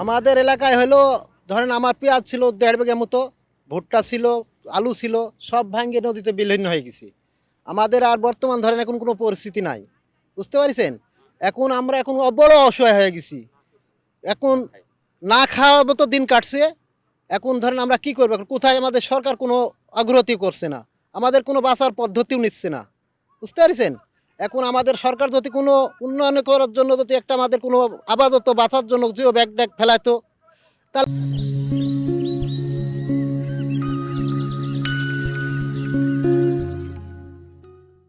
আমাদের এলাকায় হলো ধরেন আমার পেঁয়াজ ছিল 1.5 বিঘা মতো, ভুট্টা ছিল, আলু ছিল, সব ভাঙ্গে নদীতে বিলীন হয়ে গেছে। আমাদের আর বর্তমান ধরেন এখন কোনো পরিস্থিতি নাই, বুঝতে পারছেন? এখন বড় অসহায় হয়ে গেছি। এখন না খাওয়া মতো দিন কাটছে। এখন ধরেন আমরা কি করবো? কোথায় আমাদের সরকার কোনো অগ্রগতি করছে না, আমাদের কোনো বাঁচার পদ্ধতিও নিচ্ছে না, বুঝতে পারছেন? এখন আমাদের সরকার যদি কোনো উন্নয়ন করার জন্য যদি একটা আমাদের কোনো আপাতত বাঁচার জন্য জিও ব্যাগ ট্যাগ ফেলাইতো, তাহলে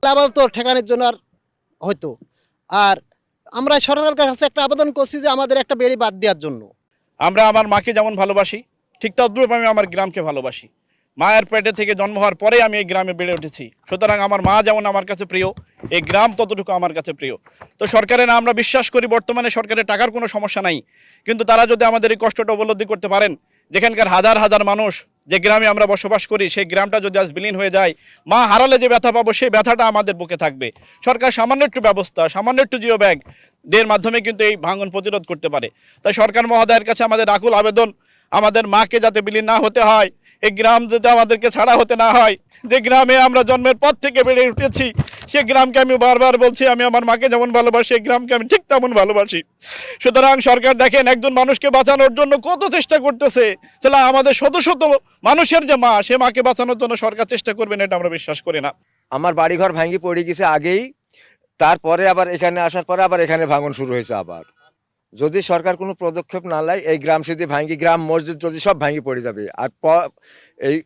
আপাতত ঠেকানোর জন্য আর হয়তো। আর আমরা সরকারের কাছে একটা আবেদন করছি যে আমাদের একটা বেড়ি বাদ দেওয়ার জন্য। আমরা আমার মাকে যেমন ভালোবাসি, ঠিক তদ্রূপ আমি আমার গ্রামকে ভালোবাসি। মায়ের পেটে থেকে জন্ম হওয়ার পরেই আমি এই গ্রামে বেড়ে উঠেছি, সুতরাং আমার মা যেমন আমার কাছে প্রিয়, এই গ্রাম ততটুকু আমার কাছে প্রিয়। তো সরকারের আমরা বিশ্বাস করি বর্তমানে সরকারের টাকার কোনো সমস্যা নাই, কিন্তু তারা যদি আমাদের এই কষ্টটা উপলব্ধি করতে পারেন, যেখানকার হাজার হাজার মানুষ যে গ্রামে আমরা বসবাস করি সেই গ্রামটা যদি আজ বিলীন হয়ে যায়, মা হারালে যে ব্যথা পাবো সেই ব্যথাটা আমাদের বুকে থাকবে। সরকার সামান্য একটু ব্যবস্থা, সামান্য একটু জিও ব্যাগ দের মাধ্যমে কিন্তু এই ভাঙন প্রতিরোধ করতে পারে। তাই সরকার মহোদয়ের কাছে আমাদের আকুল আবেদন, আমাদের মাকে যাতে বিলীন না হতে হয়, এই গ্রাম যাতে আমাদেরকে ছাড়া হতে না হয়। যে গ্রামে আমরা জন্মের পর থেকে বেড়ে উঠেছি সে গ্রামকে আমি বারবার বলছি আমি আমার মাকে যেমন ভালোবাসি এই গ্রামকে আমি ঠিক তেমন ভালোবাসি। সুতরাং সরকার দেখেন একজন মানুষকে বাঁচানোর জন্য কত চেষ্টা করতেছে, তাহলে আমাদের শত শত মানুষের যে মা, সে মাকে বাঁচানোর জন্য সরকার চেষ্টা করবেন এটা আমরা বিশ্বাস করি না। আমার বাড়িঘর ভাঙি পড়ে গেছে আগেই, তারপরে আবার এখানে আসার পরে আবার এখানে ভাঙন শুরু হয়েছে। আবার যদি সরকার কোনো পদক্ষেপ না নেয় এই গ্রাম যদি ভাঙি, গ্রাম মসজিদ যদি সব ভাঙি পড়ে যাবে। আর এই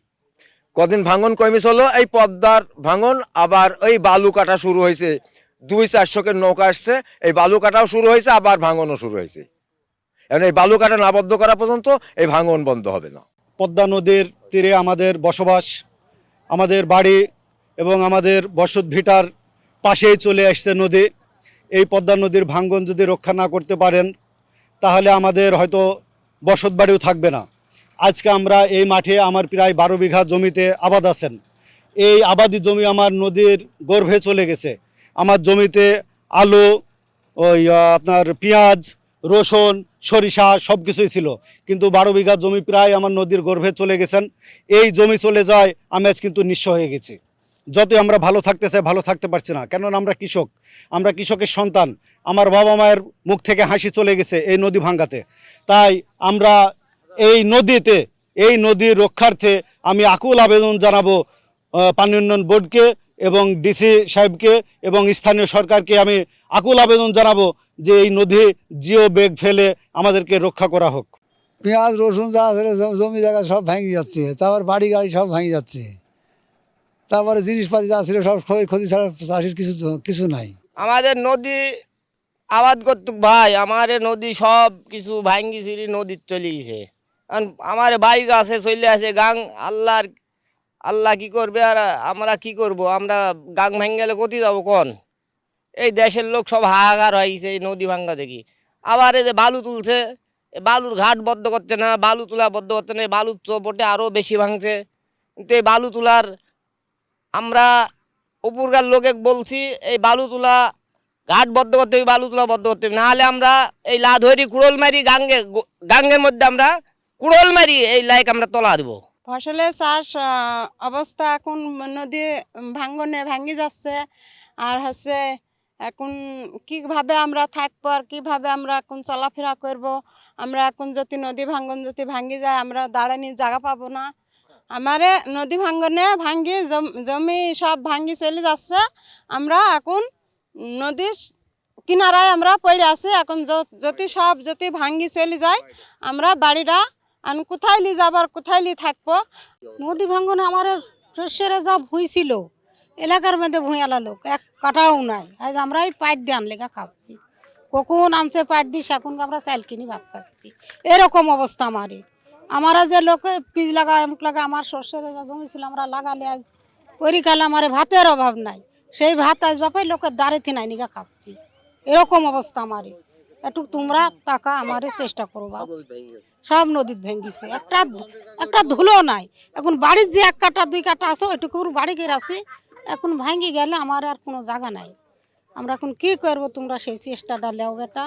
কদিন ভাঙন কমিস হলো, এই পদ্মার ভাঙন, আবার ওই বালু কাটা শুরু হয়েছে, 200-400 নৌকা আসছে, এই বালু কাটাও শুরু হয়েছে, আবার ভাঙনও শুরু হয়েছে। এখন এই বালু কাটা না বন্ধ করা পর্যন্ত এই ভাঙন বন্ধ হবে না। পদ্মা নদীর তীরে আমাদের বসবাস, আমাদের বাড়ি এবং আমাদের বসত ভিটার পাশেই চলে আসছে নদী। এই পদ্মা নদীর ভাঙ্গন যদি রক্ষা না করতে পারেন তাহলে আমাদের হয়তো বসত বাড়িও থাকবে না। আজকে আমরা এই মাঠে আমার প্রায় 12 বিঘা জমিতে আবাদ আছেন। এই আবাদি জমি আমার নদীর গর্ভে চলে গেছে। আমার জমিতে আলু, আপনার পেঁয়াজ, রসুন, সরিষা সব কিছুই ছিল, কিন্তু 12 বিঘা জমি প্রায় আমার নদীর গর্ভে চলে গেছেন। এই জমি চলে যায়, আমি আজ কিন্তু নিঃস্ব হয়ে গেছি। যতই আমরা ভালো থাকতে চাই ভালো থাকতে পারছি না, কেননা আমরা কৃষক, আমরা কৃষকের সন্তান। আমার বাবা মায়ের মুখ থেকে হাসি চলে গেছে এই নদী ভাঙ্গাতে। তাই আমরা এই নদীর রক্ষার্থে আমি আকুল আবেদন জানাবো পানি উন্নয়ন বোর্ডকে এবং ডিসি সাহেবকে এবং স্থানীয় সরকারকে আমি আকুল আবেদন জানাবো যে এই নদী জিও ব্যাগ ফেলে আমাদেরকে রক্ষা করা হোক। পেঁয়াজ রসুন যা আছে জমি জায়গা সব ভেঙে যাচ্ছে, তারপর বাড়ি গাড়ি সব ভেঙে যাচ্ছে, তারপরে জিনিসপাতি যা ছিল সব ক্ষতি ছাড়া চাষির কিছু নাই। আমাদের নদী আবাদ করতুক ভাই, আমার নদী সব কিছু ভাঙ্গি চিড়ি নদীর চলে গেছে। আমার বাড়ি গাছে চলে আসে গাং, আল্লাহ কি করবে আর আমরা কি করব? আমরা গাং ভেঙে গেলে কোথায় যাবো কোন? এই দেশের লোক সব হাহাকার হয়ে গেছে এই নদী ভাঙ্গা দেখি। আবার এই যে বালু তুলছে, বালুর ঘাট বদ্ধ করছে না, বালু তোলা বদ্ধ করছে না, এই বালুর চোপটে আরও বেশি ভাঙছে। কিন্তু এই বালু তোলার আমরা উপরকার লোকে বলছি এই বালু তোলা ঘাট বদ্ধ করতে হবে, বালু তোলা বদ্ধ করতে হবে, নাহলে আমরা এই লা ধরি কুড়োল মারি গাঙ্গের মধ্যে আমরা কুড়োল মারি এই লাইক আমরা তোলা দেবো। ফসলের চাষ অবস্থা এখন নদী ভাঙ্গনে ভাঙ্গি যাচ্ছে। আর হচ্ছে এখন কীভাবে আমরা থাকবো আর কীভাবে আমরা এখন চলাফেরা করব? আমরা এখন যদি নদী ভাঙ্গন যদি ভাঙ্গি যায় আমরা দাঁড়ানি জায়গা পাবো না। আমারে নদী ভাঙ্গনে ভাঙ্গি জমি সব ভাঙ্গি চলে যাচ্ছে। আমরা এখন নদীর কিনারায় আমরা পড়ে আছি। এখন যদি ভাঙ্গি চলে যায় আমরা বাড়িরা কোথায় লি যাবার, কোথায় লি থাকবো? নদী ভাঙ্গনে আমার শস্যের যা ভুঁই ছিল এলাকার মধ্যে ভুঁই আলা লোক এক কাটাও নাই। আজ আমরা এই পাইট দিয়ে আনলেগা খাচ্ছি, কখন আনছে পাইট দিয়ে সেখন আমরা চাল কিনি ভাত খাচ্ছি। এরকম অবস্থা আমারা যে লোকে পিজ লাগা এমুক লাগা আমার শস্যের জমি ছিল আমরা লাগালে আজ পরিকালে আমার ভাতের অভাব নাই, সেই ভাত আজ বাপাই লোকের দাঁড়িয়ে নাই নিগা খাচ্ছি। এরকম অবস্থা একটু তোমরা টাকা আমারে চেষ্টা করবা। সব নদীত ভেঙ্গিছে, একটা ধুলো নাই। এখন বাড়ির যে 1 কাটা 2 কাটা আছে ওইটুকু বাড়ি গিয়ে আছে, এখন ভাঙ্গি গেলে আমার আর কোনো জায়গা নাই। আমরা এখন কি করবো? তোমরা সেই চেষ্টাটা লেও বেটা।